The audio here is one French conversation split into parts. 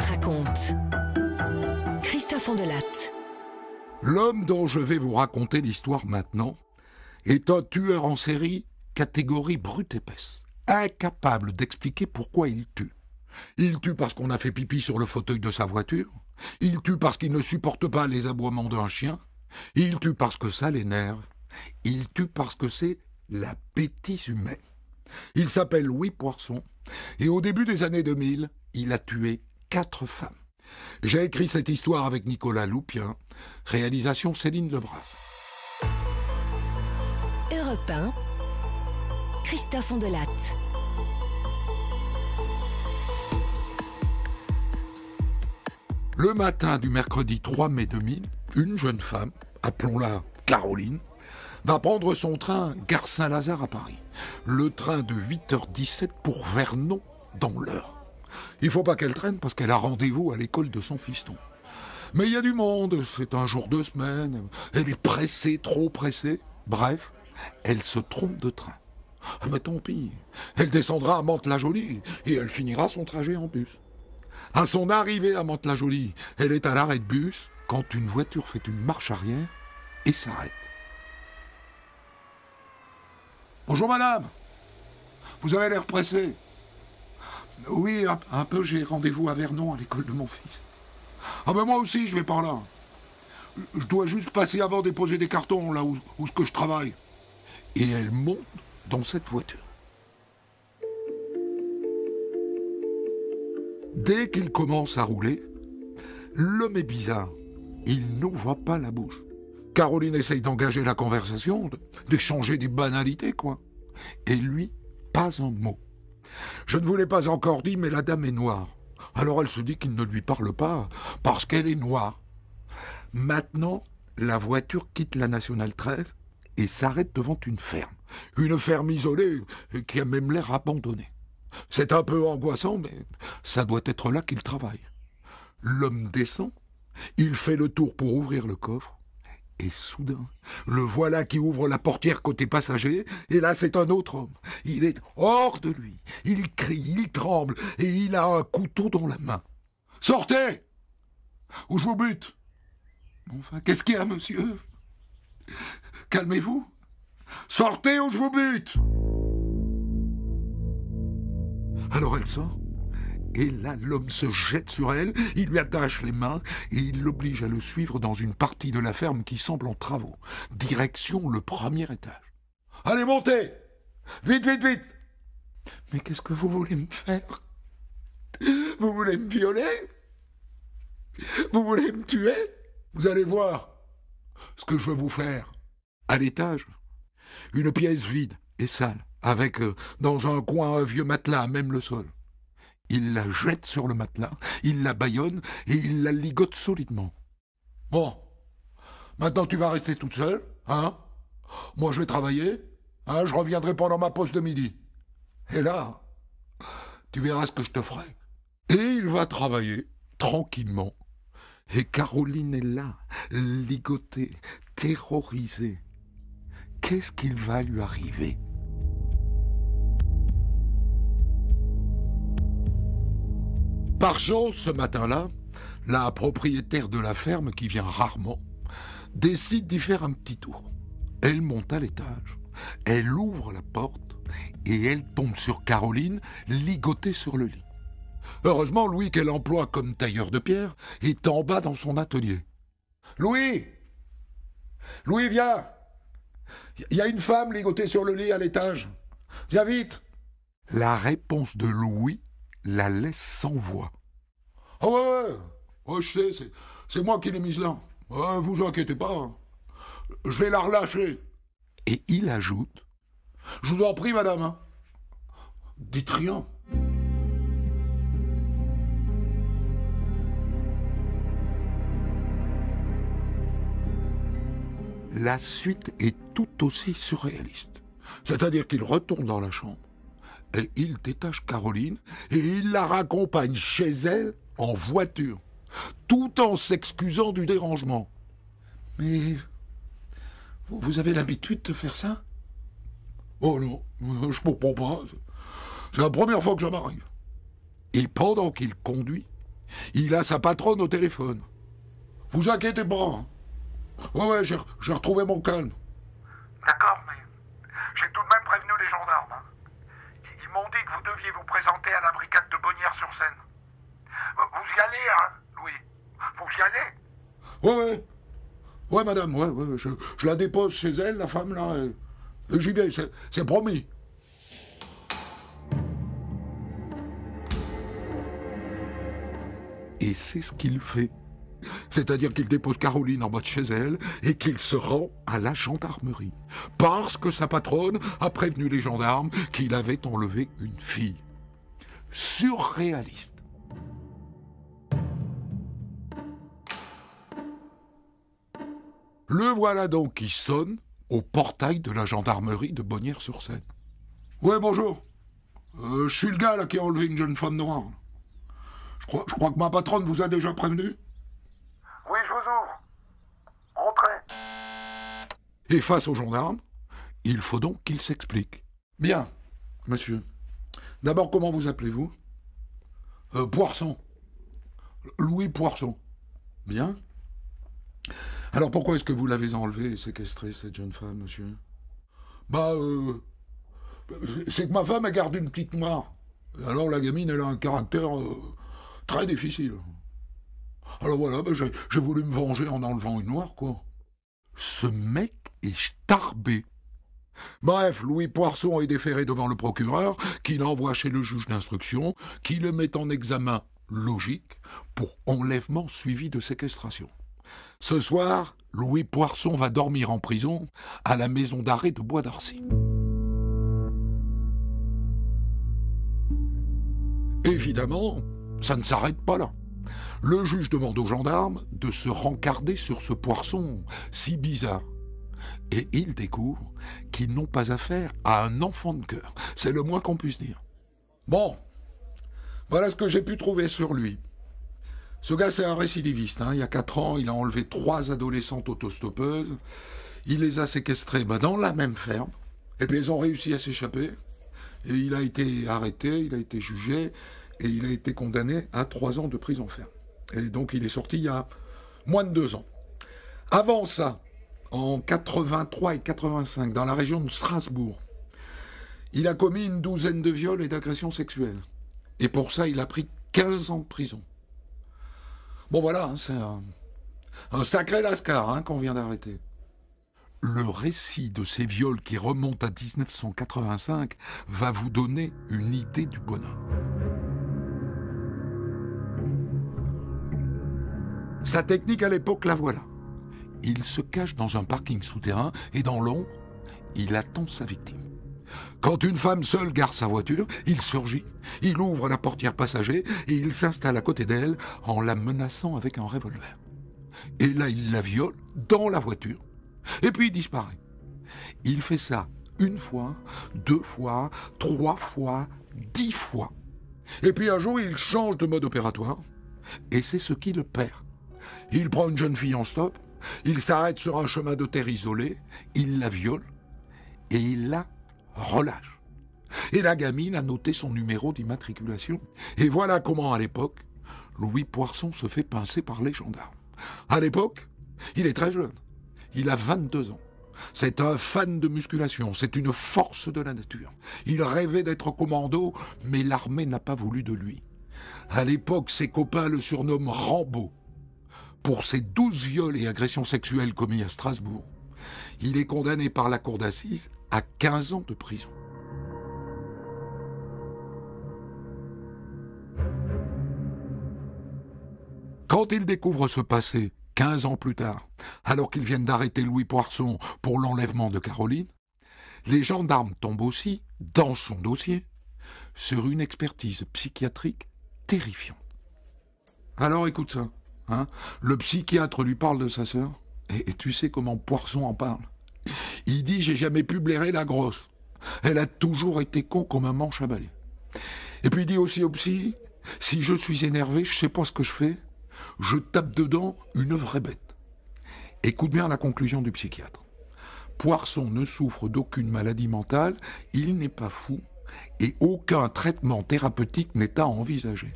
raconte. Christophe Ondelatte. L'homme dont je vais vous raconter l'histoire maintenant est un tueur en série catégorie brute épaisse, incapable d'expliquer pourquoi il tue. Il tue parce qu'on a fait pipi sur le fauteuil de sa voiture, il tue parce qu'il ne supporte pas les aboiements d'un chien, il tue parce que ça l'énerve, il tue parce que c'est la bêtise humaine. Il s'appelle Louis Poisson et au début des années 2000, il a tué 4 femmes. J'ai écrit cette histoire avec Nicolas Loupien, réalisation Céline Lebras. Europe 1, Christophe Ondelatte. Le matin du mercredi 3 mai 2000, une jeune femme, appelons-la Caroline, va prendre son train gare Saint-Lazare à Paris. Le train de 8h17 pour Vernon dans l'heure. Il faut pas qu'elle traîne parce qu'elle a rendez-vous à l'école de son fiston. Mais il y a du monde, c'est un jour de semaine, elle est pressée, trop pressée. Bref, elle se trompe de train. Ah ben tant pis, elle descendra à Mantes-la-Jolie et elle finira son trajet en bus. À son arrivée à Mantes-la-Jolie, elle est à l'arrêt de bus quand une voiture fait une marche arrière et s'arrête. Bonjour madame, vous avez l'air pressée. Oui, un peu, j'ai rendez-vous à Vernon à l'école de mon fils. Ah ben moi aussi, je vais par là. Je dois juste passer avant de déposer des cartons là où ce que je travaille. Et elle monte dans cette voiture. Dès qu'il commence à rouler, l'homme est bizarre. Il n'ouvre pas la bouche. Caroline essaye d'engager la conversation, d'échanger des banalités, quoi. Et lui, pas un mot. Je ne vous l'ai pas encore dit, mais la dame est noire. Alors elle se dit qu'il ne lui parle pas, parce qu'elle est noire. Maintenant, la voiture quitte la Nationale 13 et s'arrête devant une ferme. Une ferme isolée, qui a même l'air abandonnée. C'est un peu angoissant, mais ça doit être là qu'il travaille. L'homme descend, il fait le tour pour ouvrir le coffre, et soudain, le voilà qui ouvre la portière côté passager, et là c'est un autre homme. Il est hors de lui, il crie, il tremble, et il a un couteau dans la main. « Sortez, ou je vous bute !»« Enfin, qu'est-ce qu'il y a, monsieur ? Calmez-vous. Sortez ou je vous bute !» Alors elle sort, et là l'homme se jette sur elle, il lui attache les mains, et il l'oblige à le suivre dans une partie de la ferme qui semble en travaux. Direction le premier étage. « Allez, montez ! Vite, vite, vite !»« Mais qu'est-ce que vous voulez me faire ? Vous voulez me violer ? Vous voulez me tuer ? Vous allez voir ce que je veux vous faire. » À l'étage, une pièce vide et sale, avec dans un coin un vieux matelas, même le sol. Il la jette sur le matelas, il la bâillonne et il la ligote solidement. « Bon, maintenant tu vas rester toute seule, hein ? Moi je vais travailler, hein, je reviendrai pendant ma pause de midi. Et là, tu verras ce que je te ferai. » Et il va travailler, tranquillement. Et Caroline est là, ligotée, terrorisée. Qu'est-ce qu'il va lui arriver ? Par chance, ce matin-là, la propriétaire de la ferme, qui vient rarement, décide d'y faire un petit tour. Elle monte à l'étage, elle ouvre la porte et elle tombe sur Caroline, ligotée sur le lit. Heureusement, Louis, qu'elle emploie comme tailleur de pierre, est en bas dans son atelier. « Louis ! Louis, viens ! Il y a une femme ligotée sur le lit à l'étage. Viens vite !» La réponse de Louis la laisse sans voix. « Ah ouais, je sais, c'est moi qui l'ai mise là. Vous inquiétez pas, hein. Je vais la relâcher. » Et il ajoute, « Je vous en prie, madame, hein. Dites rien. » La suite est tout aussi surréaliste. C'est-à-dire qu'il retourne dans la chambre, et il détache Caroline, et il la raccompagne chez elle en voiture, tout en s'excusant du dérangement. « Mais vous avez l'habitude de faire ça ? » « Oh non, je comprends pas. C'est la première fois que ça m'arrive. » Et pendant qu'il conduit, Il a sa patronne au téléphone. Vous inquiétez pas. Hein. Ouais, j'ai retrouvé mon calme. D'accord, mais j'ai tout de même prévenu les gendarmes. Hein. Ils m'ont dit que vous deviez vous présenter à la brigade de Bonnières-sur-Seine. Vous y allez, hein, Louis? Vous y allez? Ouais. Ouais, madame, ouais. Je la dépose chez elle, la femme, là. Et j'y vais, c'est promis. Et c'est ce qu'il fait. C'est-à-dire qu'il dépose Caroline en bas de chez elle et qu'il se rend à la gendarmerie. Parce que sa patronne a prévenu les gendarmes qu'il avait enlevé une fille. Surréaliste. Le voilà donc qui sonne au portail de la gendarmerie de Bonnières-sur-Seine. « Ouais, bonjour. Je suis le gars là qui a enlevé une jeune femme noire. Je crois que ma patronne vous a déjà prévenu. » Oui, je vous ouvre. Entrez. Et face aux gendarmes, il faut donc qu'il s'explique. « Bien, monsieur. D'abord, comment vous appelez-vous ? Poisson. Louis Poisson. Bien. Alors pourquoi est-ce que vous l'avez enlevée et séquestrée, cette jeune femme, monsieur ? C'est que ma femme, elle garde une petite noire. Alors la gamine, elle a un caractère très difficile. Alors voilà, j'ai voulu me venger en enlevant une noire, quoi. Ce mec est starbé. Bref, Louis Poisson est déféré devant le procureur, qui l'envoie chez le juge d'instruction, qui le met en examen logique pour enlèvement suivi de séquestration. Ce soir, Louis Poisson va dormir en prison à la maison d'arrêt de Bois d'Arcy. Évidemment, ça ne s'arrête pas là. Le juge demande aux gendarmes de se rencarder sur ce Poisson si bizarre. Et ils découvrent qu'ils n'ont pas affaire à un enfant de cœur. C'est le moins qu'on puisse dire. Bon, voilà ce que j'ai pu trouver sur lui. Ce gars, c'est un récidiviste. Hein. Il y a 4 ans, il a enlevé 3 adolescentes autostoppeuses. Il les a séquestrées dans la même ferme. Et puis, ils ont réussi à s'échapper. Et il a été arrêté, il a été jugé, et il a été condamné à 3 ans de prison ferme. Et donc, il est sorti il y a moins de 2 ans. Avant ça, en 83 et 85, dans la région de Strasbourg, il a commis une 12aine de viols et d'agressions sexuelles. Et pour ça, il a pris 15 ans de prison. Bon voilà, hein, c'est un sacré lascar hein, qu'on vient d'arrêter. Le récit de ces viols qui remonte à 1985 va vous donner une idée du bonhomme. Sa technique à l'époque, la voilà. Il se cache dans un parking souterrain et dans l'ombre, il attend sa victime. Quand une femme seule gare sa voiture, il surgit, il ouvre la portière passager et il s'installe à côté d'elle en la menaçant avec un revolver. Et là, il la viole dans la voiture et puis il disparaît. Il fait ça 1 fois, 2 fois, 3 fois, 10 fois. Et puis un jour, il change de mode opératoire et c'est ce qui le perd. Il prend une jeune fille en stop, il s'arrête sur un chemin de terre isolé, il la viole et il la relâche. Et la gamine a noté son numéro d'immatriculation. Et voilà comment, à l'époque, Louis Poisson se fait pincer par les gendarmes. À l'époque, il est très jeune. Il a 22 ans. C'est un fan de musculation. C'est une force de la nature. Il rêvait d'être commando, mais l'armée n'a pas voulu de lui. À l'époque, ses copains le surnomment Rambo. Pour ses 12 viols et agressions sexuelles commis à Strasbourg, il est condamné par la cour d'assises à 15 ans de prison. Quand il découvre ce passé, 15 ans plus tard, alors qu'ils viennent d'arrêter Louis Poisson pour l'enlèvement de Caroline, les gendarmes tombent aussi, dans son dossier, sur une expertise psychiatrique terrifiante. Alors écoute ça, hein, le psychiatre lui parle de sa sœur, et tu sais comment Poisson en parle. Il dit « J'ai jamais pu blairer la grosse. Elle a toujours été con comme un manche à balai. » Et puis il dit aussi au psy « Si je suis énervé, je sais pas ce que je fais. Je tape dedans une vraie bête. » Écoute bien la conclusion du psychiatre. Poisson ne souffre d'aucune maladie mentale, il n'est pas fou, et aucun traitement thérapeutique n'est à envisager.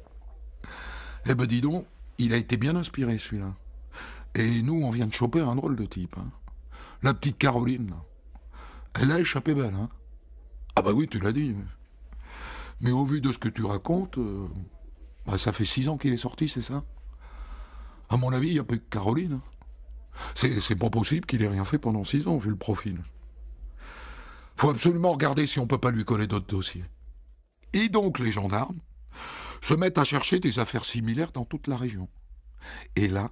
Eh ben dis donc, il a été bien inspiré celui-là. Et nous, on vient de choper un drôle de type. Hein. La petite Caroline, là. Elle a échappé belle, hein. Ah bah oui, tu l'as dit. Mais au vu de ce que tu racontes, bah ça fait 6 ans qu'il est sorti, c'est ça? À mon avis, il n'y a plus que Caroline. C'est pas possible qu'il ait rien fait pendant 6 ans, vu le profil. Faut absolument regarder si on peut pas lui coller d'autres dossiers. Et donc les gendarmes se mettent à chercher des affaires similaires dans toute la région. Et là,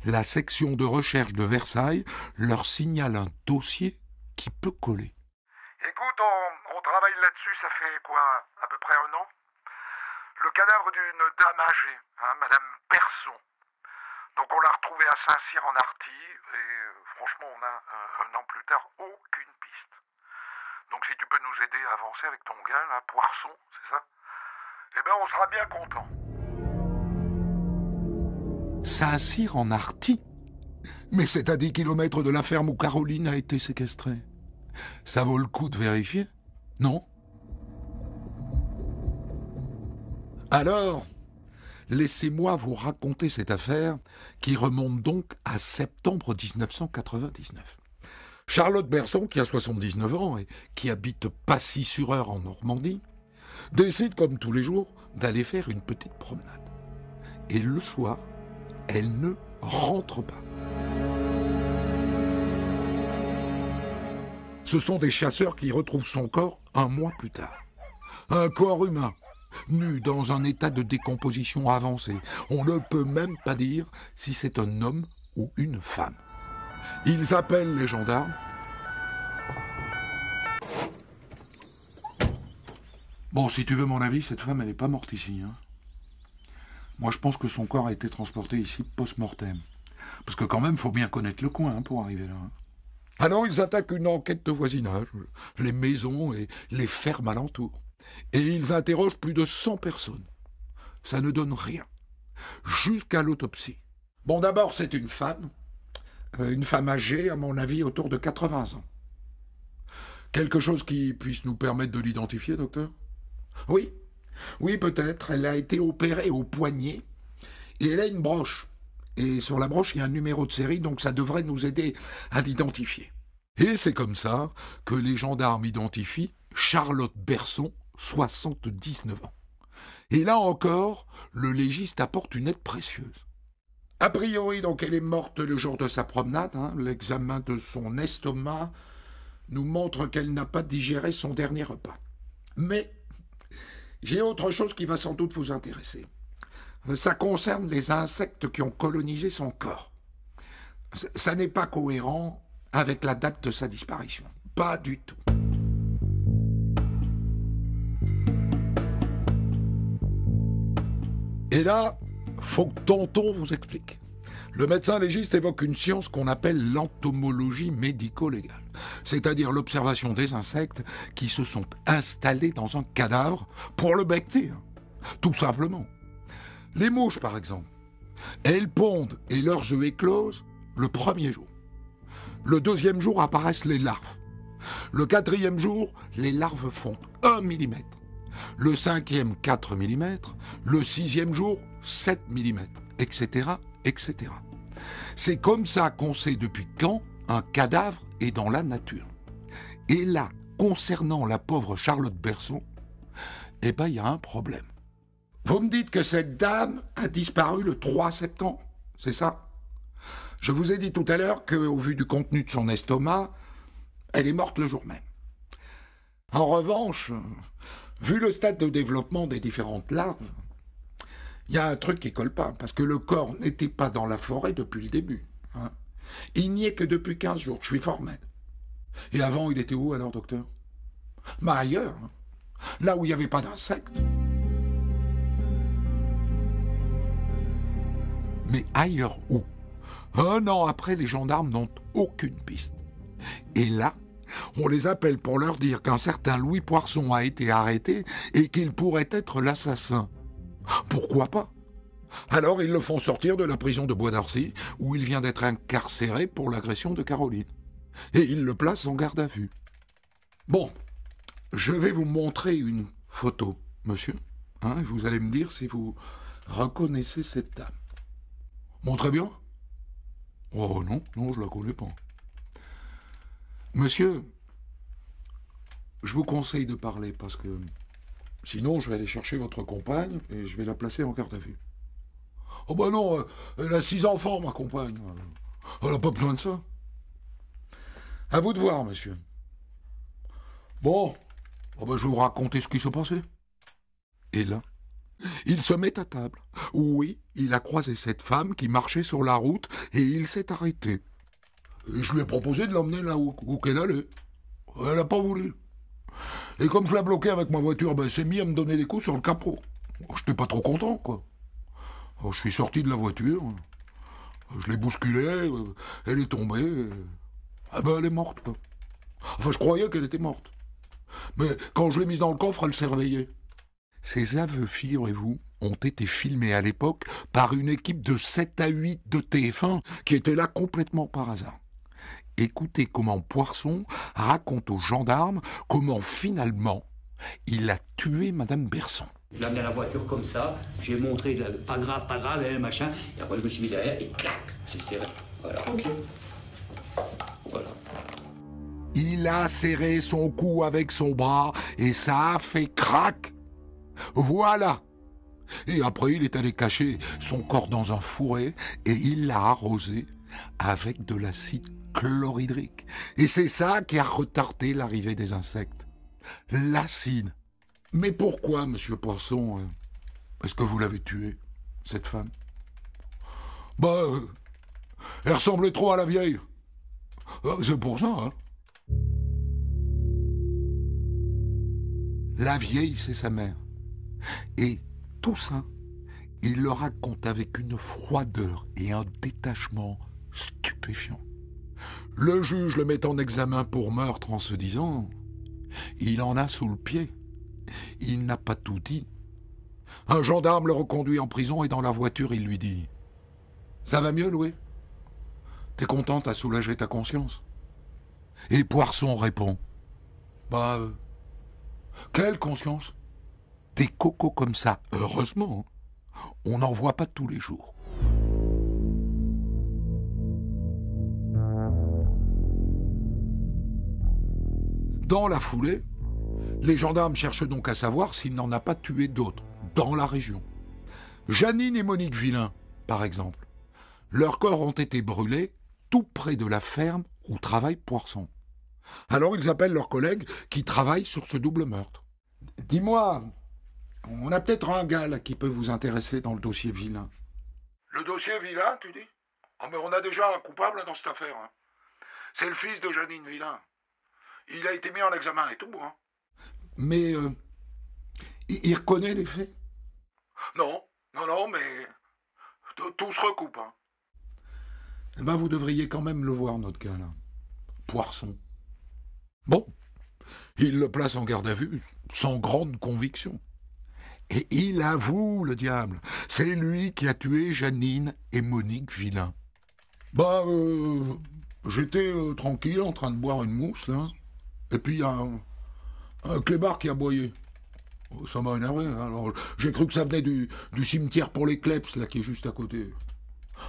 la section de recherche de Versailles leur signale un dossier qui peut coller. Écoute, on travaille là-dessus, ça fait quoi, à peu près un an? Le cadavre d'une dame âgée, hein, Madame Persson. Donc on l'a retrouvée à Saint-Cyr-en-Arty, et franchement, on a, un an plus tard, aucune piste. Donc si tu peux nous aider à avancer avec ton gars, là, Poisson, c'est ça? Eh ben on sera bien content. Saint-Cyr-en-Arty? Mais c'est à 10 kilomètres de la ferme où Caroline a été séquestrée. Ça vaut le coup de vérifier, non? Alors, laissez-moi vous raconter cette affaire qui remonte donc à septembre 1999. Charlotte Berson, qui a 79 ans et qui habite Passy-sur-Eure en Normandie, décide comme tous les jours d'aller faire une petite promenade. Et le soir, elle ne rentre pas. Ce sont des chasseurs qui retrouvent son corps un mois plus tard. Un corps humain, nu dans un état de décomposition avancé. On ne peut même pas dire si c'est un homme ou une femme. Ils appellent les gendarmes. Bon, si tu veux mon avis, cette femme, elle n'est pas morte ici. Hein. Moi, je pense que son corps a été transporté ici post-mortem. Parce que quand même, il faut bien connaître le coin pour arriver là. Alors, ils attaquent une enquête de voisinage, les maisons et les fermes alentours. Et ils interrogent plus de 100 personnes. Ça ne donne rien. Jusqu'à l'autopsie. Bon, d'abord, c'est une femme âgée, à mon avis, autour de 80 ans. Quelque chose qui puisse nous permettre de l'identifier, docteur? Oui, peut-être. Elle a été opérée au poignet et elle a une broche. Et sur la broche, il y a un numéro de série, donc ça devrait nous aider à l'identifier. Et c'est comme ça que les gendarmes identifient Charlotte Berson, 79 ans. Et là encore, le légiste apporte une aide précieuse. A priori, donc, elle est morte le jour de sa promenade. L'examen de son estomac nous montre qu'elle n'a pas digéré son dernier repas. Mais j'ai autre chose qui va sans doute vous intéresser. Ça concerne les insectes qui ont colonisé son corps. Ça n'est pas cohérent avec la date de sa disparition. Pas du tout. Et là, faut que tonton vous explique. Le médecin légiste évoque une science qu'on appelle l'entomologie médico-légale, c'est-à-dire l'observation des insectes qui se sont installés dans un cadavre pour le becter, tout simplement. Les mouches, par exemple, elles pondent et leurs œufs éclosent le premier jour. Le deuxième jour apparaissent les larves. Le quatrième jour, les larves font 1 mm. Le cinquième, 4 mm. Le sixième jour, 7 mm, etc., etc. C'est comme ça qu'on sait depuis quand un cadavre est dans la nature. Et là, concernant la pauvre Charlotte Berson, eh ben, il y a un problème. Vous me dites que cette dame a disparu le 3 septembre, c'est ça? Je vous ai dit tout à l'heure qu'au vu du contenu de son estomac, elle est morte le jour même. En revanche, vu le stade de développement des différentes larves, il y a un truc qui colle pas, parce que le corps n'était pas dans la forêt depuis le début. Il n'y est que depuis 15 jours, je suis fort maître. Et avant, il était où alors, docteur? Bah ailleurs, là où il n'y avait pas d'insectes. Mais ailleurs où? 1 an après, les gendarmes n'ont aucune piste. Et là, on les appelle pour leur dire qu'un certain Louis Poisson a été arrêté et qu'il pourrait être l'assassin. Pourquoi pas? Alors ils le font sortir de la prison de Bois d'Arcy, où il vient d'être incarcéré pour l'agression de Caroline. Et ils le placent en garde à vue. Bon, je vais vous montrer une photo, monsieur. Vous allez me dire si vous reconnaissez cette dame. Bon, très bien. Oh non, non, je la connais pas. Monsieur, je vous conseille de parler parce que sinon je vais aller chercher votre compagne et je vais la placer en garde à vue. Oh ben non, elle a 6 enfants, ma compagne. Elle n'a pas besoin de ça. À vous de voir, monsieur. Bon, oh ben je vais vous raconter ce qui s'est passé. Et là, il se met à table. Oui, il a croisé cette femme qui marchait sur la route et il s'est arrêté. Et je lui ai proposé de l'emmener là où qu'elle allait. Elle n'a pas voulu. Et comme je l'ai bloqué avec ma voiture, ben, elle s'est mis à me donner des coups sur le capot. Je n'étais pas trop content, quoi. Alors, je suis sorti de la voiture. Je l'ai bousculée. Elle est tombée. Ah ben, elle est morte, quoi. Enfin, je croyais qu'elle était morte. Mais quand je l'ai mise dans le coffre, elle s'est réveillée. Ces aveux, figurez-vous, ont été filmés à l'époque par une équipe de 7 à 8 de TF1 qui était là complètement par hasard. Écoutez comment Poisson raconte aux gendarmes comment finalement il a tué Madame Berson. Je l'ai amené à la voiture comme ça, j'ai montré pas grave, machin, et après je me suis mis derrière et clac, j'ai serré. Voilà. Ok. Voilà. Il a serré son cou avec son bras et ça a fait crac. Voilà. Et après, il est allé cacher son corps dans un fourré et il l'a arrosé avec de l'acide chlorhydrique. Et c'est ça qui a retardé l'arrivée des insectes. L'acide. Mais pourquoi, monsieur Poisson, est-ce que vous l'avez tuée, cette femme? Bah, elle ressemblait trop à la vieille. C'est pour ça, hein. La vieille, c'est sa mère. Et tout ça, il le raconte avec une froideur et un détachement stupéfiant. Le juge le met en examen pour meurtre en se disant « Il en a sous le pied. Il n'a pas tout dit. » Un gendarme le reconduit en prison et dans la voiture, il lui dit « Ça va mieux, Louis? T'es content, t'as soulagé ta conscience ?» Et Poisson répond « Bah, quelle conscience? Des cocos comme ça, heureusement, on n'en voit pas tous les jours. » Dans la foulée, les gendarmes cherchent donc à savoir s'il n'en a pas tué d'autres, dans la région. Janine et Monique Villain, par exemple. Leurs corps ont été brûlés tout près de la ferme où travaille Poisson. Alors ils appellent leurs collègues qui travaillent sur ce double meurtre. « Dis-moi, on a peut-être un gars là qui peut vous intéresser dans le dossier Villain. » Le dossier Villain, tu dis? Ah, mais on a déjà un coupable dans cette affaire. Hein. C'est le fils de Janine Villain. Il a été mis en examen et tout, hein. Mais il reconnaît les faits? Non, mais tout se recoupe, hein. Eh ben, vous devriez quand même le voir, notre gars, là. Poisson. Bon, il le place en garde à vue, sans grande conviction. Et il avoue, le diable, c'est lui qui a tué Janine et Monique Villain. Bah, j'étais tranquille, en train de boire une mousse, là. Et puis, il y a un clébard qui a aboyé. Ça m'a énervé. Alors, j'ai cru que ça venait du cimetière pour les Kleps, là, qui est juste à côté.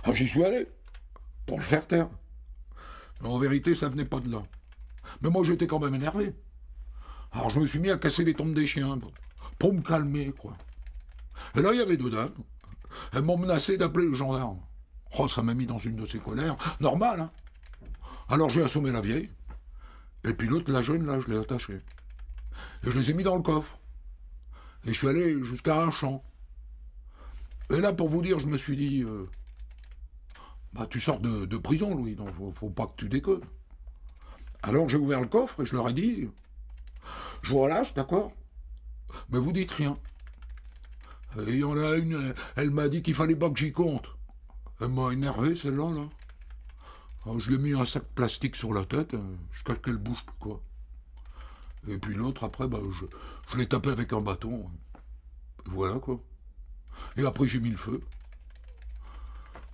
Alors, j'y suis allé, pour le faire taire. Mais en vérité, ça venait pas de là. Mais moi, j'étais quand même énervé. Alors, je me suis mis à casser les tombes des chiens, pour me calmer, quoi. Et là, il y avait 2 dames. Elles m'ont menacé d'appeler le gendarme. Oh, ça m'a mis dans une de ces colères. Normal, hein. Alors, j'ai assommé la vieille. Et puis l'autre, la jeune, là, je l'ai attachée. Et je les ai mis dans le coffre. Et je suis allé jusqu'à un champ. Et là, pour vous dire, je me suis dit... bah, tu sors de prison, Louis, donc faut pas que tu déconnes. Alors j'ai ouvert le coffre et je leur ai dit... Je vous relâche, d'accord? Mais vous dites rien. Et il y en a une, elle m'a dit qu'il fallait pas que j'y compte. Elle m'a énervé, celle-là, là. Alors, je lui ai mis un sac plastique sur la tête, jusqu'à ce qu'elle bouge plus, quoi. Et puis l'autre, après, bah, je l'ai tapé avec un bâton. Voilà, quoi. Et après, j'ai mis le feu.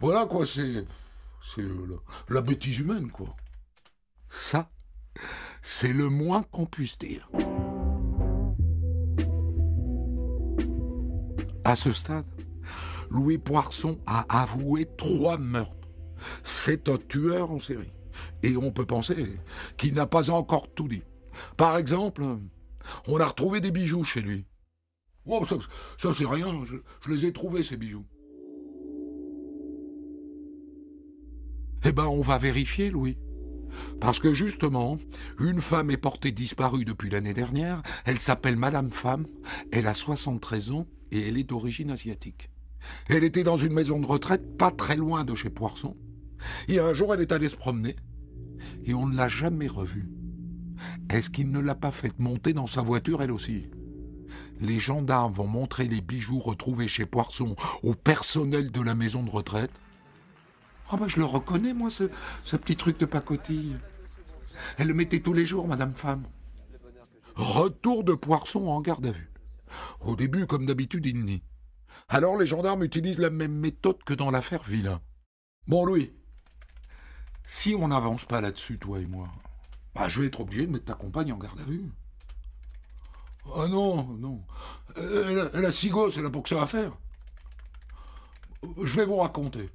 Voilà, quoi, c'est la bêtise humaine, quoi. Ça, c'est le moins qu'on puisse dire. À ce stade, Louis Poisson a avoué 3 meurtres. C'est un tueur en série. Et on peut penser qu'il n'a pas encore tout dit. Par exemple, on a retrouvé des bijoux chez lui. Oh, ça c'est rien, je les ai trouvés ces bijoux. Eh ben, on va vérifier, Louis. Parce que justement, une femme est portée disparue depuis l'année dernière. Elle s'appelle Madame Femme. Elle a 73 ans et elle est d'origine asiatique. Elle était dans une maison de retraite pas très loin de chez Poisson. Et un jour, elle est allée se promener. Et on ne l'a jamais revue. Est-ce qu'il ne l'a pas fait monter dans sa voiture, elle aussi? Les gendarmes vont montrer les bijoux retrouvés chez Poisson au personnel de la maison de retraite. Ah ben je le reconnais, moi, ce petit truc de pacotille. Elle le mettait tous les jours, Madame Femme. Retour de Poisson en garde à vue. Au début, comme d'habitude, il nie. Alors les gendarmes utilisent la même méthode que dans l'affaire Villain. Bon, Louis, si on n'avance pas là-dessus, toi et moi, bah, je vais être obligé de mettre ta compagne en garde à vue. Ah non, non. Elle a 6 gosses, elle a pour que ça à faire. Je vais vous raconter.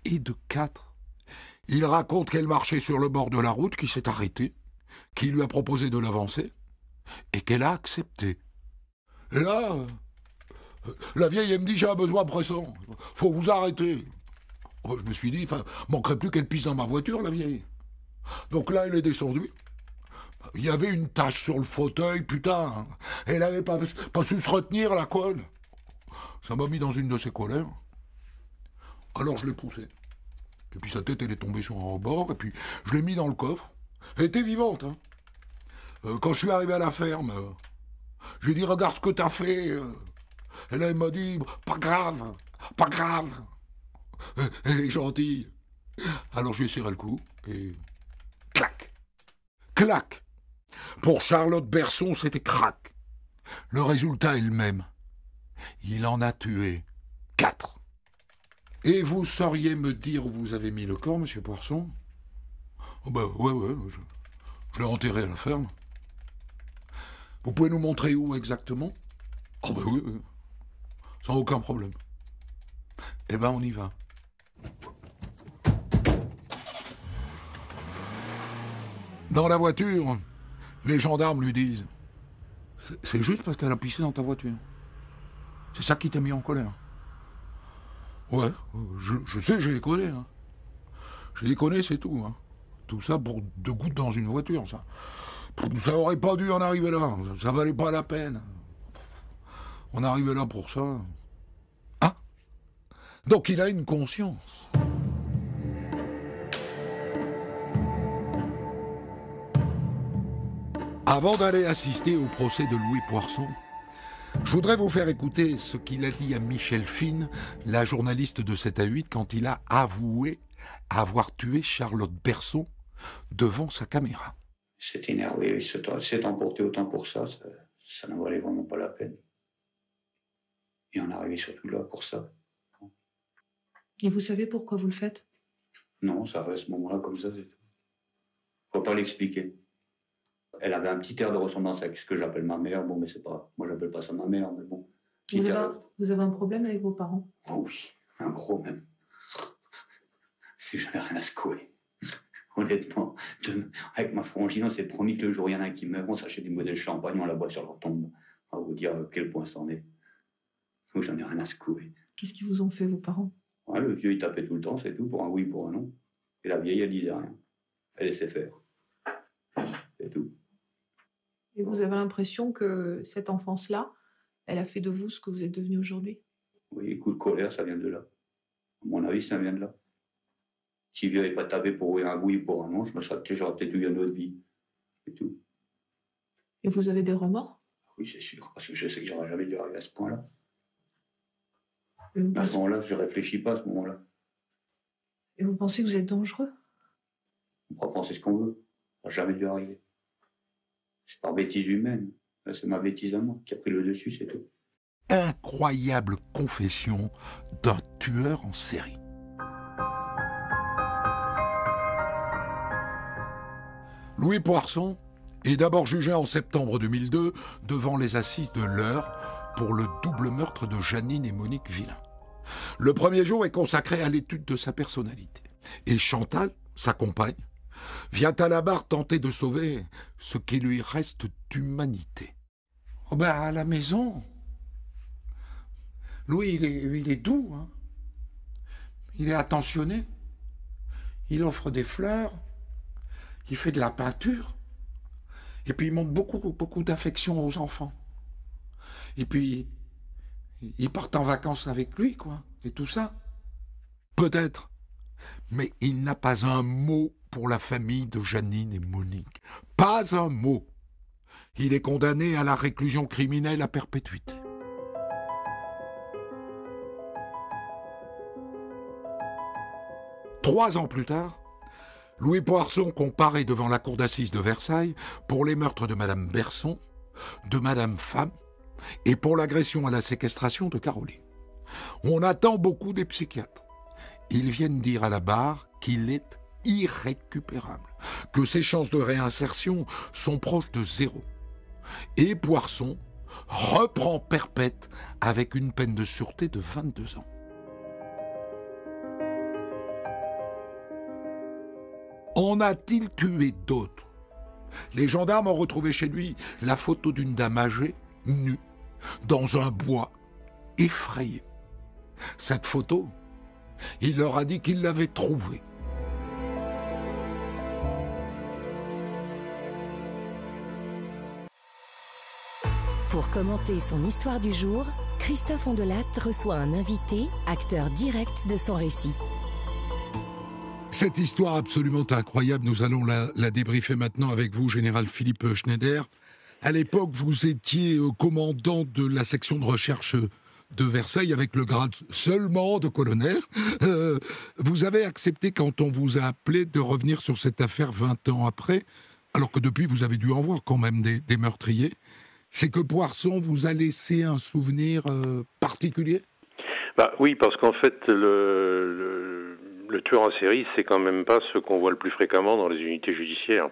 Et de 4, il raconte qu'elle marchait sur le bord de la route, qui s'est arrêtée, qui lui a proposé de l'avancer, et qu'elle a accepté. Et là, la vieille, elle me dit, j'ai un besoin pressant, faut vous arrêter. Je me suis dit, manquerait plus qu'elle pisse dans ma voiture, la vieille. Donc là, elle est descendue. Il y avait une tache sur le fauteuil, putain. Elle n'avait pas su se retenir, la conne. Ça m'a mis dans une de ses colères. Alors je l'ai poussée. Et puis sa tête, elle est tombée sur un rebord, et puis je l'ai mis dans le coffre. Elle était vivante, hein. Quand je suis arrivé à la ferme, j'ai dit, regarde ce que t'as fait. Elle m'a dit, pas grave, pas grave. Elle est gentille. Alors je lui ai serré le cou, et clac, clac. Pour Charlotte Berson, c'était crac. Le résultat est le même. Il en a tué 4. Et vous sauriez me dire où vous avez mis le corps, monsieur Poisson? Oh ben, ouais, je l'ai enterré à la ferme. Vous pouvez nous montrer où exactement? Oh ben oui, sans aucun problème. Eh ben, on y va. Dans la voiture, les gendarmes lui disent, c'est juste parce qu'elle a pissé dans ta voiture. C'est ça qui t'a mis en colère. Ouais, je sais, j'ai déconné. Hein. J'ai déconné, c'est tout. Hein. Tout ça pour 2 gouttes dans une voiture, ça. Ça aurait pas dû en arriver là. Ça valait pas la peine. On arrivait là pour ça. Ah, donc il a une conscience. Avant d'aller assister au procès de Louis Poisson, je voudrais vous faire écouter ce qu'il a dit à Michel Fine, la journaliste de 7 à 8, quand il a avoué avoir tué Charlotte Berson devant sa caméra. C'est énervé, il s'est emporté autant pour ça n'en valait vraiment pas la peine. Et on est arrivé surtout là pour ça. Et vous savez pourquoi vous le faites? Non, ça reste à ce moment-là comme ça, c'est tout. Faut pas l'expliquer. Elle avait un petit air de ressemblance avec ce que j'appelle ma mère. Bon, mais c'est pas... Moi, j'appelle pas ça ma mère, mais bon. Vous avez un problème avec vos parents? Oh oui, un gros même. Si j'en ai rien à secouer. Honnêtement, avec ma frangine, on s'est promis que le jour où il y en a un qui meurt, on s'achète des modèles champagne, on la boit sur leur tombe. On va vous dire à quel point c'en est. Donc j'en ai rien à secouer. Qu'est-ce qu'ils vous ont fait, vos parents? Ouais, le vieux, il tapait tout le temps, c'est tout, pour un oui, pour un non. Et la vieille, elle disait rien. Elle laissait faire. C'est tout. Et vous avez l'impression que cette enfance-là, elle a fait de vous ce que vous êtes devenu aujourd'hui? Oui, coup de colère, ça vient de là. À mon avis, ça vient de là. Si le vieux n'avait pas tapé pour un oui ou pour un non, j'aurais peut-être eu une autre vie. C'est tout. Et vous avez des remords? Oui, c'est sûr, parce que je sais que j'aurais jamais dû arriver à ce point-là. À ce moment-là, je ne réfléchis pas à ce moment-là. Et vous pensez que vous êtes dangereux? On pourra penser ce qu'on veut. Ça n'a jamais dû arriver. C'est par bêtise humaine. C'est ma bêtise à moi qui a pris le dessus, c'est tout. Incroyable confession d'un tueur en série. Louis Poisson est d'abord jugé en septembre 2002 devant les assises de l'Eure pour le double meurtre de Janine et Monique Villain. Le premier jour est consacré à l'étude de sa personnalité. Et Chantal, sa compagne, vient à la barre tenter de sauver ce qui lui reste d'humanité. Oh ben, à la maison, Louis, il est doux, hein. Il est attentionné. Il offre des fleurs. Il fait de la peinture. Et puis il montre beaucoup d'affection aux enfants. Et puis, ils partent en vacances avec lui, quoi. Et tout ça. Peut-être. Mais il n'a pas un mot pour la famille de Janine et Monique. Pas un mot. Il est condamné à la réclusion criminelle à perpétuité. Trois ans plus tard, Louis Poirson comparaît devant la cour d'assises de Versailles pour les meurtres de Madame Berson, de Madame Femme et pour l'agression à la séquestration de Caroline. On attend beaucoup des psychiatres. Ils viennent dire à la barre qu'il est irrécupérable, que ses chances de réinsertion sont proches de zéro. Et Poirson reprend perpète avec une peine de sûreté de 22 ans. En a-t-il tué d'autres? Les gendarmes ont retrouvé chez lui la photo d'une dame âgée, nue, dans un bois, effrayée. Cette photo, il leur a dit qu'il l'avait trouvée. Pour commenter son histoire du jour, Christophe Ondelat reçoit un invité, acteur direct de son récit. Cette histoire absolument incroyable, nous allons la débriefer maintenant avec vous, Général Philippe Schneider. À l'époque, vous étiez commandant de la section de recherche de Versailles avec le grade seulement de colonel. Vous avez accepté, quand on vous a appelé, de revenir sur cette affaire 20 ans après, alors que depuis, vous avez dû en voir quand même des meurtriers. C'est que Poirson vous a laissé un souvenir particulier? Oui, parce qu'en fait, le tueur en série, c'est quand même pas ce qu'on voit le plus fréquemment dans les unités judiciaires.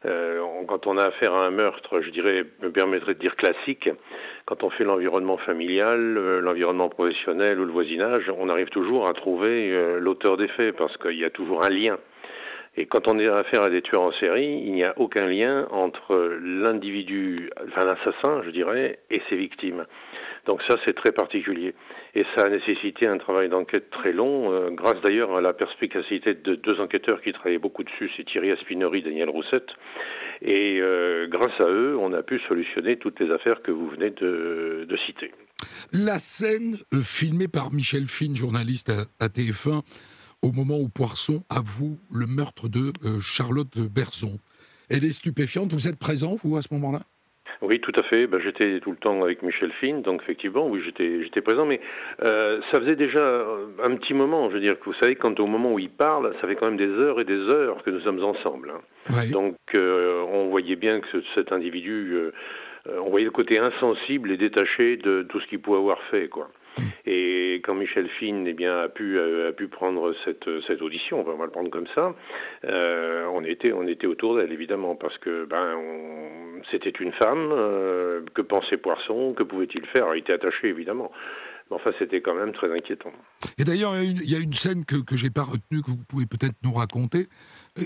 Quand on a affaire à un meurtre, je dirais, me permettrait de dire classique, quand on fait l'environnement familial, l'environnement professionnel ou le voisinage, on arrive toujours à trouver l'auteur des faits, parce qu'il y a toujours un lien. Et quand on a affaire à des tueurs en série, il n'y a aucun lien entre l'individu, enfin l'assassin, je dirais, et ses victimes. Donc ça, c'est très particulier. Et ça a nécessité un travail d'enquête très long, grâce d'ailleurs à la perspicacité de deux enquêteurs qui travaillaient beaucoup dessus, c'est Thierry Aspinori et Daniel Roussette. Et grâce à eux, on a pu solutionner toutes les affaires que vous venez de citer. La scène filmée par Michel Fine, journaliste à TF1, au moment où Poirson avoue le meurtre de Charlotte Berson. Elle est stupéfiante. Vous êtes présent, vous, à ce moment-là? Oui, tout à fait. J'étais tout le temps avec Michel Fine, donc effectivement, oui, j'étais présent. Mais ça faisait déjà un petit moment. Je veux dire que vous savez, quand au moment où il parle, ça fait quand même des heures et des heures que nous sommes ensemble. Hein. Oui. Donc, on voyait bien que cet individu, on voyait le côté insensible et détaché de tout ce qu'il pouvait avoir fait, quoi. Et quand Michel Fine a pu prendre cette audition, on va le prendre comme ça, on était autour d'elle évidemment, parce que c'était une femme, que pensait Poirson, que pouvait-il faire? Il était attaché évidemment, mais enfin c'était quand même très inquiétant. Et d'ailleurs il y a une scène que j'ai pas retenue, que vous pouvez peut-être nous raconter.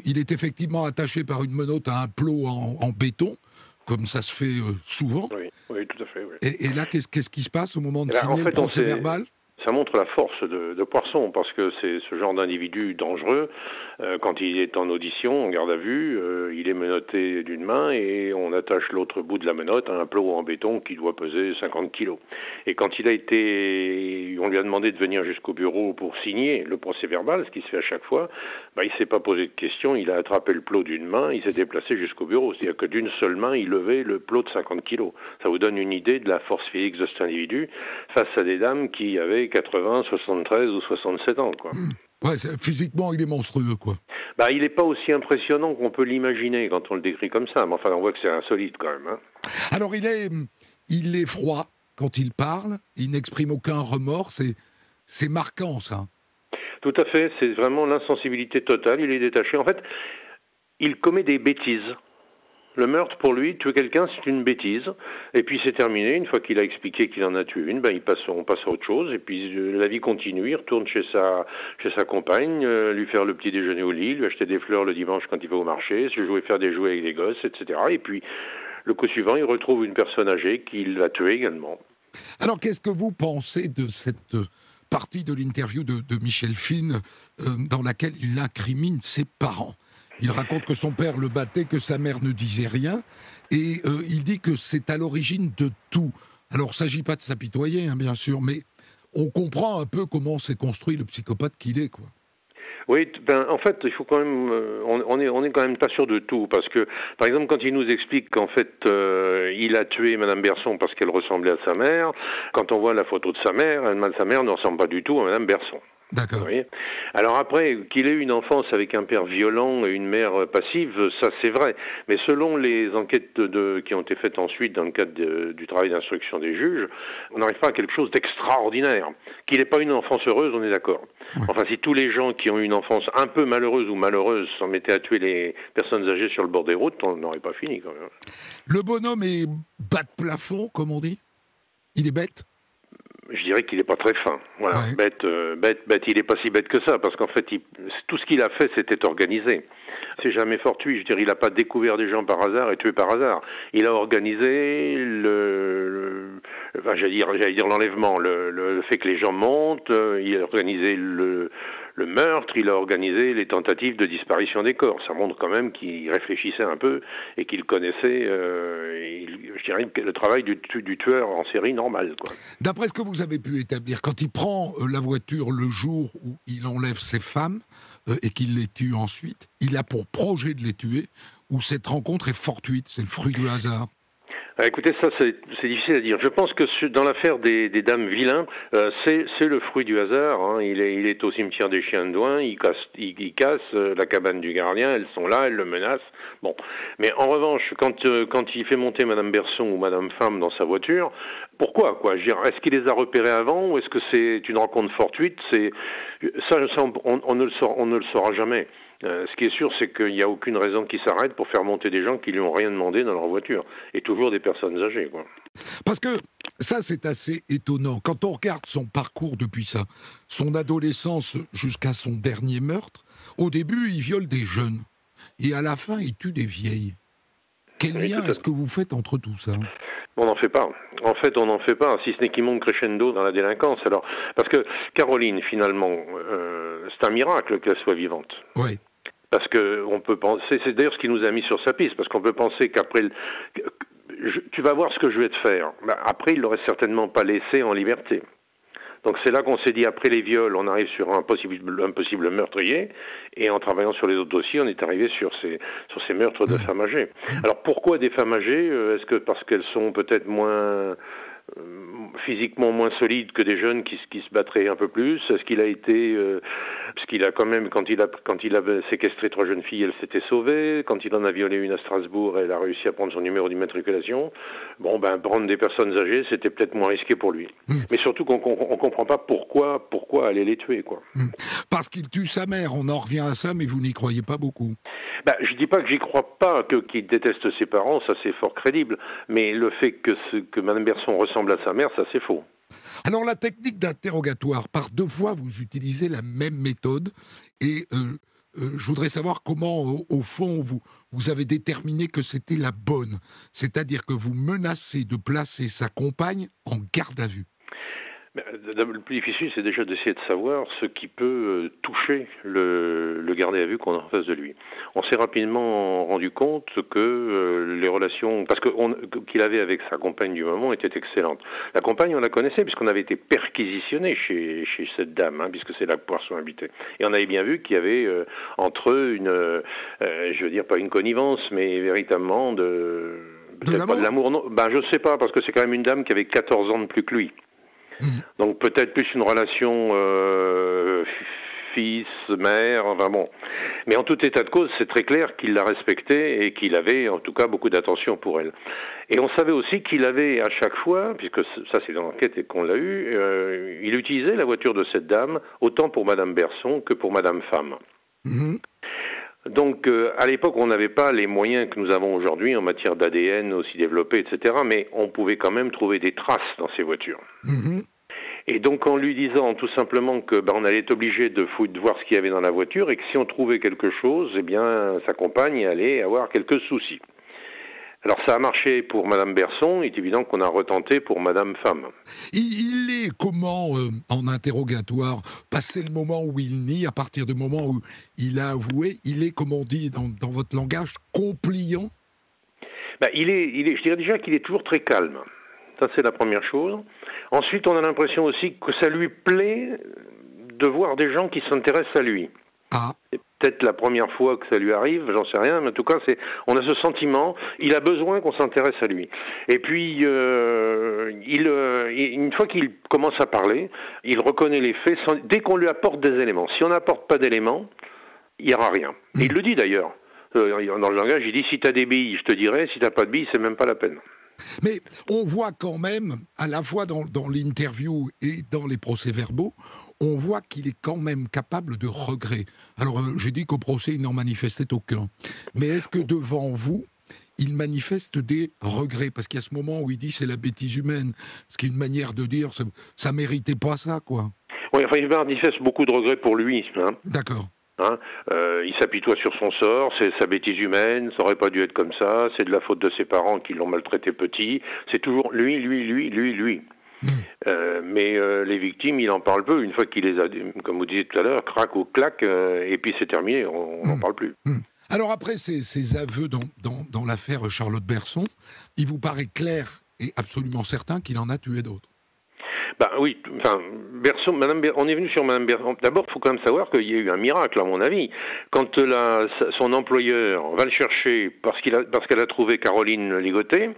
Il est effectivement attaché par une menotte à un plot en béton, comme ça se fait souvent. Oui, tout à fait. Oui. Et là, qu'est-ce qui se passe au moment de signer le procès-verbal? Ça montre la force de Poirson, parce que c'est ce genre d'individu dangereux. Quand il est en audition, en garde à vue, il est menotté d'une main et on attache l'autre bout de la menotte à un plot en béton qui doit peser 50 kilos. Et quand on lui a demandé de venir jusqu'au bureau pour signer le procès-verbal, ce qui se fait à chaque fois, il s'est pas posé de questions, il a attrapé le plot d'une main, il s'est déplacé jusqu'au bureau. C'est-à-dire que d'une seule main, il levait le plot de 50 kilos. Ça vous donne une idée de la force physique de cet individu face à des dames qui avaient 80, 73 ou 67 ans, quoi. Ouais, physiquement, il est monstrueux, quoi. Il n'est pas aussi impressionnant qu'on peut l'imaginer quand on le décrit comme ça, mais enfin, on voit que c'est insolite, quand même. Hein. Alors, il est froid quand il parle, il n'exprime aucun remords, c'est marquant, ça. Tout à fait, c'est vraiment l'insensibilité totale, il est détaché. En fait, il commet des bêtises. Le meurtre, pour lui, tuer quelqu'un, c'est une bêtise. Et puis c'est terminé. Une fois qu'il a expliqué qu'il en a tué une, on passe à autre chose. Et puis la vie continue. Il retourne chez sa compagne, lui faire le petit déjeuner au lit, lui acheter des fleurs le dimanche quand il va au marché, faire des jouets avec les gosses, etc. Et puis le coup suivant, il retrouve une personne âgée qu'il va tuer également. Alors qu'est-ce que vous pensez de cette partie de l'interview de Michel Fine dans laquelle il incrimine ses parents? Il raconte que son père le battait, que sa mère ne disait rien, et il dit que c'est à l'origine de tout. Alors, il ne s'agit pas de s'apitoyer, hein, bien sûr, mais on comprend un peu comment s'est construit le psychopathe qu'il est, quoi. Oui, en fait, il faut quand même, on est quand même pas sûr de tout, parce que, par exemple, quand il nous explique qu'en fait, il a tué Madame Berson parce qu'elle ressemblait à sa mère, quand on voit la photo de sa mère ne ressemble pas du tout à Madame Berson. D'accord. Oui. Alors après, qu'il ait eu une enfance avec un père violent et une mère passive, ça c'est vrai. Mais selon les enquêtes qui ont été faites ensuite dans le cadre du travail d'instruction des juges, on n'arrive pas à quelque chose d'extraordinaire. Qu'il n'ait pas une enfance heureuse, on est d'accord. Ouais. Enfin, si tous les gens qui ont eu une enfance un peu malheureuse ou malheureuse s'en mettaient à tuer les personnes âgées sur le bord des routes, on n'aurait pas fini quand même. Le bonhomme est bas de plafond, comme on dit? Il est bête? Je dirais qu'il n'est pas très fin. Voilà, ouais. Bête, il n'est pas si bête que ça, parce qu'en fait, tout ce qu'il a fait, c'était organisé. C'est jamais fortuit. Je dirais, il n'a pas découvert des gens par hasard et tué par hasard. Il a organisé j'allais dire l'enlèvement, le fait que les gens montent. Il a organisé le meurtre. Il a organisé les tentatives de disparition des corps. Ça montre quand même qu'il réfléchissait un peu et qu'il connaissait, je dirais, le travail du tueur en série normal, quoi. D'après ce que vous avez pu établir, quand il prend la voiture le jour où il enlève ses femmes et qu'il les tue ensuite, il a pour projet de les tuer, ou cette rencontre est fortuite, c'est le fruit du hasard? Écoutez, ça c'est difficile à dire. Je pense que dans l'affaire des dames vilains, c'est le fruit du hasard. Hein. Il est au cimetière des Chiens de Douin, il casse la cabane du gardien, elles sont là, elles le menacent. Bon, mais en revanche, quand il fait monter Madame Berson ou Madame Femme dans sa voiture, pourquoi, quoi? Je veux dire, est-ce qu'il les a repérées avant ou est-ce que c'est une rencontre fortuite? On ne le saura jamais. Ce qui est sûr, c'est qu'il n'y a aucune raison qu'il s'arrête pour faire monter des gens qui lui ont rien demandé dans leur voiture. Et toujours des personnes âgées, quoi. Parce que ça, c'est assez étonnant. Quand on regarde son parcours depuis son adolescence jusqu'à son dernier meurtre, au début, il viole des jeunes. Et à la fin, il tue des vieilles. Quel lien est-ce que vous faites entre tout ça? On n'en fait pas. En fait, on n'en fait pas, si ce n'est qu'il monte crescendo dans la délinquance. Alors, parce que Caroline, finalement, c'est un miracle qu'elle soit vivante. Oui. Parce que on peut penser, c'est d'ailleurs ce qui nous a mis sur sa piste, parce qu'on peut penser qu'après, tu vas voir ce que je vais te faire. Après, il l'aurait certainement pas laissé en liberté. Donc c'est là qu'on s'est dit, après les viols, on arrive sur un possible meurtrier, et en travaillant sur les autres dossiers, on est arrivé sur ces meurtres de femmes âgées. Alors pourquoi des femmes âgées? Est-ce que parce qu'elles sont peut-être physiquement moins solides que des jeunes qui se battraient un peu plus? Est-ce qu'il a été parce qu'il a quand même, quand il avait séquestré 3 jeunes filles, elle s'était sauvée. Quand il en a violé une à Strasbourg, elle a réussi à prendre son numéro d'immatriculation. Bon, prendre des personnes âgées, c'était peut-être moins risqué pour lui. Mais surtout qu'on comprend pas pourquoi aller les tuer, quoi. Parce qu'il tue sa mère, on en revient à ça, mais vous n'y croyez pas beaucoup. Je dis pas que j'y crois pas, qu'il déteste ses parents, ça c'est fort crédible. Mais le fait que Mme Berson ressemble à sa mère, ça c'est faux. Alors la technique d'interrogatoire, par 2 fois vous utilisez la même méthode, et je voudrais savoir comment, au fond, vous avez déterminé que c'était la bonne. C'est-à-dire que vous menacez de placer sa compagne en garde à vue. Le plus difficile, c'est déjà d'essayer de savoir ce qui peut toucher le gardé à vue qu'on a en face de lui. On s'est rapidement rendu compte que les relations, qu'il avait avec sa compagne du moment étaient excellentes. La compagne, on la connaissait puisqu'on avait été perquisitionné chez cette dame, puisque c'est là que Poisson habitait. Et on avait bien vu qu'il y avait entre eux je veux dire pas une connivence, mais véritablement peut-être pas de l'amour. Non, je sais pas, parce que c'est quand même une dame qui avait 14 ans de plus que lui. Donc peut-être plus une relation fils, mère, enfin bon. Mais en tout état de cause, c'est très clair qu'il la respectait et qu'il avait en tout cas beaucoup d'attention pour elle. Et on savait aussi qu'il avait à chaque fois, puisque ça c'est dans l'enquête et qu'on l'a eu, il utilisait la voiture de cette dame autant pour Madame Berson que pour Madame Femme. Donc, à l'époque, on n'avait pas les moyens que nous avons aujourd'hui en matière d'ADN aussi développé, etc. Mais on pouvait quand même trouver des traces dans ces voitures. Et donc, en lui disant tout simplement que on allait être obligé de voir ce qu'il y avait dans la voiture et que si on trouvait quelque chose, eh bien, sa compagne allait avoir quelques soucis. Alors, ça a marché pour Madame Berson. Il est évident qu'on a retenté pour Madame Femme. Il est comment, en interrogatoire, passé le moment où il nie, à partir du moment où il a avoué, il est, comme on dit dans votre langage, compliant? Je dirais déjà qu'il est toujours très calme. Ça, c'est la première chose. Ensuite, on a l'impression aussi que ça lui plaît de voir des gens qui s'intéressent à lui. C'est peut-être la première fois que ça lui arrive, j'en sais rien, mais en tout cas, on a ce sentiment, il a besoin qu'on s'intéresse à lui. Et puis, une fois qu'il commence à parler, il reconnaît les faits, dès qu'on lui apporte des éléments. Si on n'apporte pas d'éléments, il n'y aura rien. Et il le dit d'ailleurs. Dans le langage, il dit, si tu as des billes, je te dirai, si tu n'as pas de billes, c'est même pas la peine. Mais on voit quand même, à la fois dans l'interview et dans les procès-verbaux, on voit qu'il est quand même capable de regret. Alors, j'ai dit qu'au procès, il n'en manifestait aucun. Mais est-ce que devant vous, il manifeste des regrets? Parce qu'il y a ce moment où il dit c'est la bêtise humaine, ce qui est une manière de dire ça méritait pas ça, quoi. Oui, enfin, il manifeste beaucoup de regrets pour lui. D'accord. Il s'apitoie sur son sort, c'est sa bêtise humaine, ça aurait pas dû être comme ça, c'est de la faute de ses parents qui l'ont maltraité petit, c'est toujours lui. Mais les victimes, il en parle peu, une fois qu'il les a, comme vous disiez tout à l'heure, crac ou clac, et puis c'est terminé, on n'en parle plus. Alors après ces aveux dans l'affaire Charlotte Berson, il vous paraît clair et absolument certain qu'il en a tué d'autres? Oui, enfin, Berson, on est venu sur Madame Berson. D'abord, il faut quand même savoir qu'il y a eu un miracle, à mon avis. Quand son employeur va le chercher parce qu'elle a trouvé Caroline ligotée,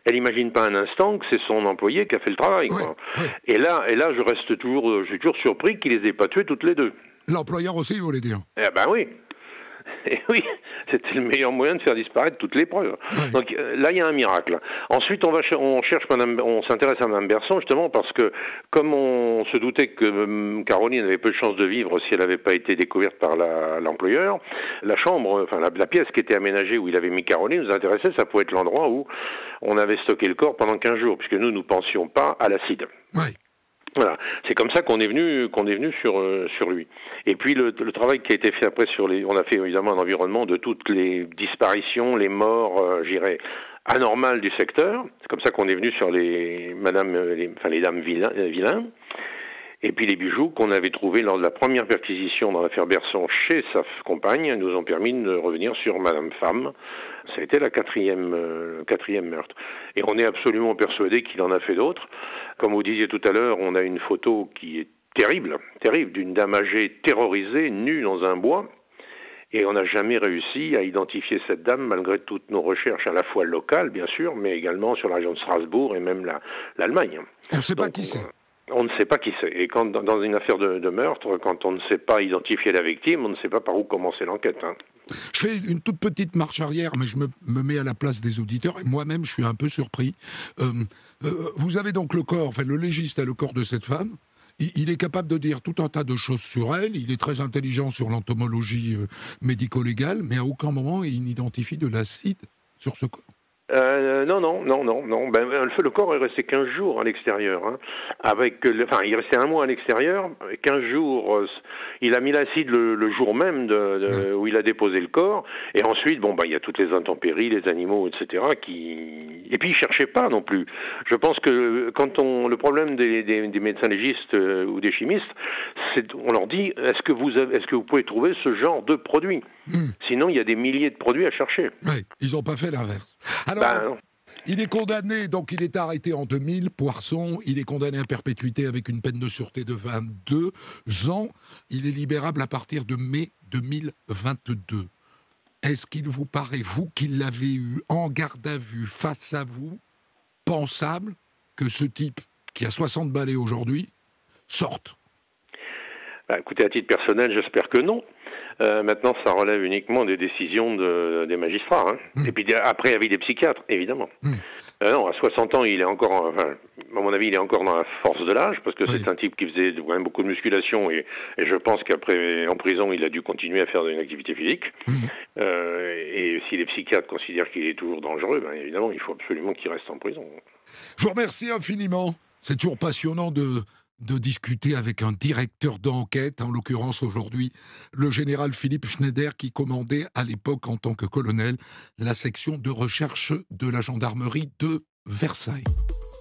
elle n'imagine pas un instant que c'est son employé qui a fait le travail. Quoi. Et là, je suis toujours surpris qu'il les ait pas tués toutes les deux. L'employeur aussi, vous voulez dire? Oui. Et oui, c'était le meilleur moyen de faire disparaître toutes les preuves. Donc là, il y a un miracle. Ensuite, on s'intéresse à Mme Berson justement parce que, comme on se doutait que Caroline avait peu de chances de vivre si elle n'avait pas été découverte par l'employeur, la chambre, enfin la pièce qui était aménagée où il avait mis Caroline nous intéressait. Ça pouvait être l'endroit où on avait stocké le corps pendant 15 jours, puisque nous pensions pas à l'acide. Voilà, c'est comme ça qu'on est venu sur lui. Et puis le travail qui a été fait après on a fait évidemment un environnement de toutes les disparitions, les morts, anormales du secteur. C'est comme ça qu'on est venu sur les dames Villain. Et puis les bijoux qu'on avait trouvés lors de la première perquisition dans l'affaire Berson chez sa compagne nous ont permis de revenir sur Madame Femme. Ça a été le quatrième meurtre. Et on est absolument persuadé qu'il en a fait d'autres. Comme vous disiez tout à l'heure, on a une photo qui est terrible, d'une dame âgée terrorisée, nue dans un bois. Et on n'a jamais réussi à identifier cette dame, malgré toutes nos recherches, à la fois locales, bien sûr, mais également sur la région de Strasbourg et même l'Allemagne. On ne sait pas qui c'est. On ne sait pas qui c'est. Et quand dans une affaire de meurtre, quand on ne sait pas identifier la victime, on ne sait pas par où commencer l'enquête. Je fais une toute petite marche arrière, mais je me mets à la place des auditeurs, et moi-même, je suis un peu surpris. Vous avez donc le corps, le légiste a le corps de cette femme. Il est capable de dire tout un tas de choses sur elle. Il est très intelligent sur l'entomologie médico-légale, mais à aucun moment il n'identifie de l'acide sur ce corps. Non. Le corps est resté 15 jours à l'extérieur. Il restait un mois à l'extérieur. 15 jours, il a mis l'acide le jour même où il a déposé le corps. Et ensuite, il y a toutes les intempéries, les animaux, etc. Et puis, il cherchait pas non plus. Je pense que le problème des médecins légistes ou des chimistes, on leur dit, est-ce que vous pouvez trouver ce genre de produit? Sinon, il y a des milliers de produits à chercher. Oui, ils n'ont pas fait l'inverse. Alors, il est condamné, donc il est arrêté en 2000, Poisson, il est condamné à perpétuité avec une peine de sûreté de 22 ans. Il est libérable à partir de mai 2022. Est-ce qu'il vous paraît, vous qui l'avez eu en garde à vue, face à vous, pensable que ce type, qui a 60 balais aujourd'hui, sorte? Écoutez, à titre personnel, j'espère que non. Maintenant, ça relève uniquement des décisions des magistrats. Hein. Et puis après, avis des psychiatres, évidemment. Non, à 60 ans, il est encore, enfin, à mon avis, il est encore dans la force de l'âge, parce que c'est un type qui faisait quand même beaucoup de musculation, et je pense qu'après, en prison, il a dû continuer à faire une activité physique. Et si les psychiatres considèrent qu'il est toujours dangereux, ben, évidemment, il faut absolument qu'il reste en prison. Je vous remercie infiniment. C'est toujours passionnant de discuter avec un directeur d'enquête, en l'occurrence aujourd'hui le général Philippe Schneider, qui commandait à l'époque en tant que colonel la section de recherche de la gendarmerie de Versailles.